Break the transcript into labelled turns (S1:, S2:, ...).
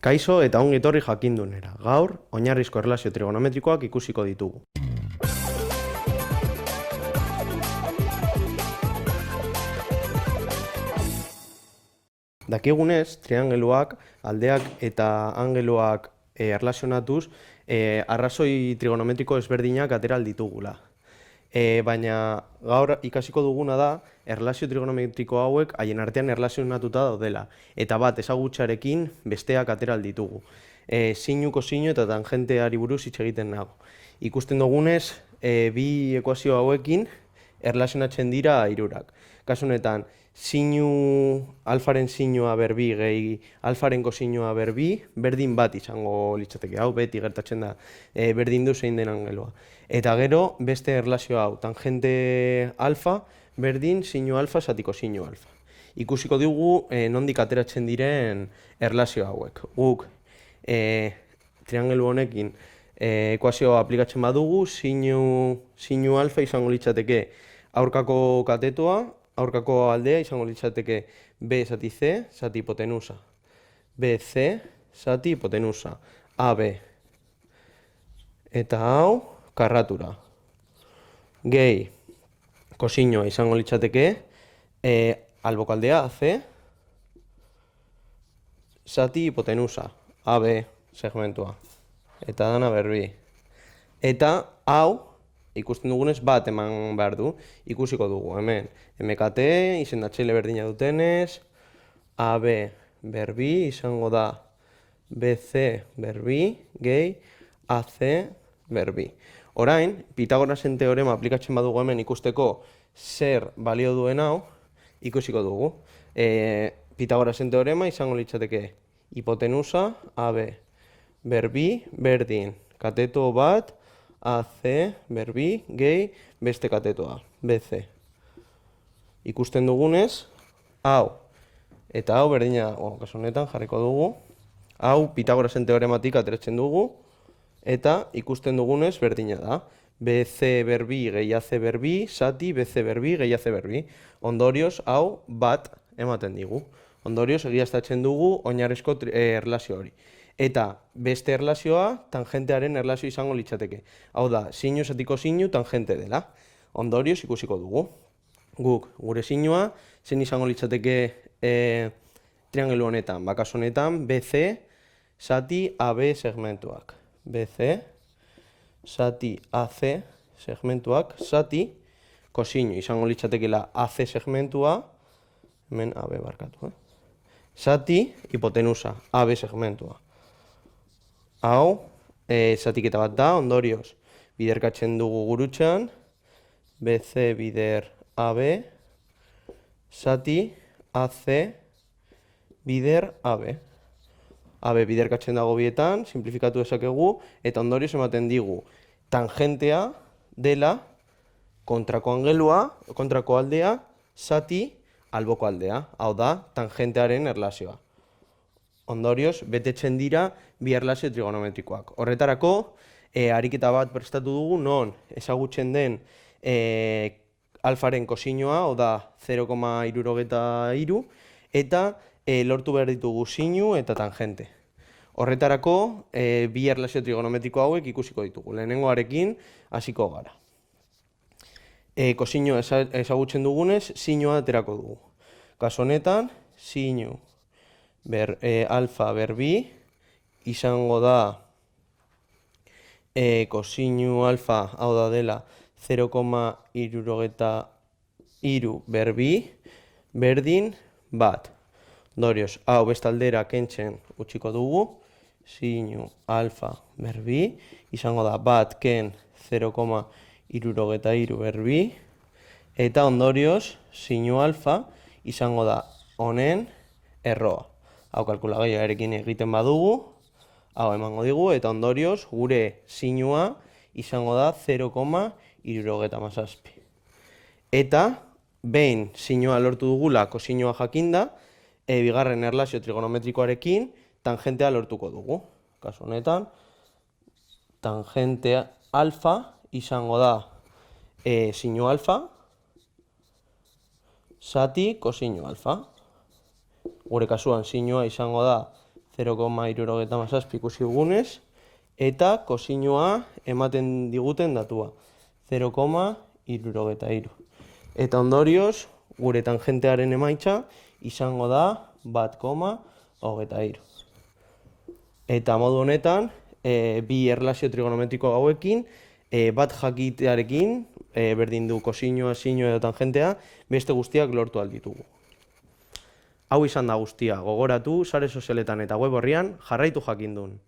S1: Kaixo eta ongi etorri jakindunera. Gaur, oinarrizko erlazio trigonometrikoak ikusiko ditugu. Dakigunez, triangeluak, aldeak eta angeluak erlazionatuz, arrazoi trigonometriko ezberdinak atera ditugula. Baina gaur ikasiko duguna da, erlazio trigonometriko hauek haien artean erlazionatuta daudela. Eta bat ezagutxarekin besteak atera ditugu. Sinu, kosinu eta tangenteari buruz hitz egiten nago. Ikusten dugunez, bi ekuazio hauekin erlazionatzen dira hirurak. Kasu honetan, alfaren sinua berbi gehi alfaren kosinua berbi, berdin bat izango litzateke. Hau beti gertatzen da, berdin du zein den angeloa. Eta gero, beste erlazio hau, tangente alfa, berdin sinu alfa zatiko sinu alfa. Ikusiko dugu nondik ateratzen diren erlazio hauek. Guk triangelu honekin ekuazioa aplikatzen badugu, sinu alfa izango litzateke aurkako katetoa, aurkako aldea izango litzateke B zati C, zati hipotenusa. BC, zati hipotenusa. AB. Eta hau, karratura. Gehi, kosinua izango litzateke alboko aldea AC, zati hipotenusa. AB segmentua. Eta dana berbi. Eta hau, ikusten dugunez bat eman behar du, ikusiko dugu, hemen MKT izendatzaile berdina dutenez, AB berbi izango da BC berbi, gehi AC berbi. Orain, Pitagorasen teorema aplikatzen badugu hemen ikusteko zer balio duen hau, ikusiko dugu. Pitagorasen teorema izango litzateke hipotenusa AB berbi berdin, kateto bat, AC berbi gehi beste katetoa, BC. Ikusten dugunez, hau eta hau berdina, kasu honetan jarriko dugu, hau Pitagorasen teorematik ateratzen dugu, eta ikusten dugunez berdina da. BC berbi gehi AC berbi, zati BC berbi gehi AC berbi. Ondorioz, hau bat ematen digu. Ondorioz, egiaztatzen dugu oinarrizko erlazio hori. Eta beste erlazioa tangentearen erlazio izango litzateke. Hau da, sinu zatiko sinu tangente dela. Ondorioz ikusiko dugu. Guk, gure sinua, zen izango litzateke triangelu honetan. Kasu honetan, BC, zati AB segmentuak. BC, zati AC segmentuak, zati, kosinu izango litzatekela AC segmentua, hemen AB barkatu, zati, hipotenusa, AB segmentua. Hau, zatiketa bat da, ondorioz, biderkatzen dugu gurutxean, BC bider AB, zati AC bider AB. AB biderkatzen dago bietan, simplifikatu dezakegu, eta ondorioz ematen digu tangentea dela kontrako angelua, kontrako aldea, zati alboko aldea. Hau da, tangentearen erlazioa. Ondorioz, betetzen dira bi erlazio trigonometrikoak. Horretarako, ariketa bat prestatu dugu, non ezagutzen den alfaren kosinua, hau da 0,63, eta lortu behar ditugu sinu eta tangente. Horretarako, bi erlazio trigonometriko hauek ikusiko ditugu. Lehenengoarekin hasiko gara. Kosinua ezagutzen dugunez, sinua aterako dugu. Kasu honetan, sinu alfa berbi izango da kosinu alfa, hau da dela 0,63 berbi berdin bat. Ondorioz, hau bestaldera kentzen utziko dugu, sinu alfa berbi izango da bat ken 0,63 berbi, eta ondorioz, sinu alfa izango da honen erroa. Hau kalkulagaiarekin egiten badugu, hau emango digu, eta ondorioz gure sinua izango da 0,77. Eta, behin sinua lortu dugula kosinua jakinda, bigarren erlazio trigonometrikoarekin tangentea lortuko dugu. Kasu honetan, tangente alfa izango da sinu alfa, zati kosinu alfa. Gure kasuan sinua izango da 0,77 ikusi dugunez, eta kosinua ematen diguten datua, 0,73. Eta ondorioz, gure tangentearen emaitza izango da 1,23. Eta modu honetan, bi erlazio trigonometriko hauekin, bat jakitearekin, berdin du kosinua, sinua edo tangentea, beste guztiak lortu alditugu. Hau izan da guztia, gogoratu, sare sozialetan eta web orrian jarraitu jakindun.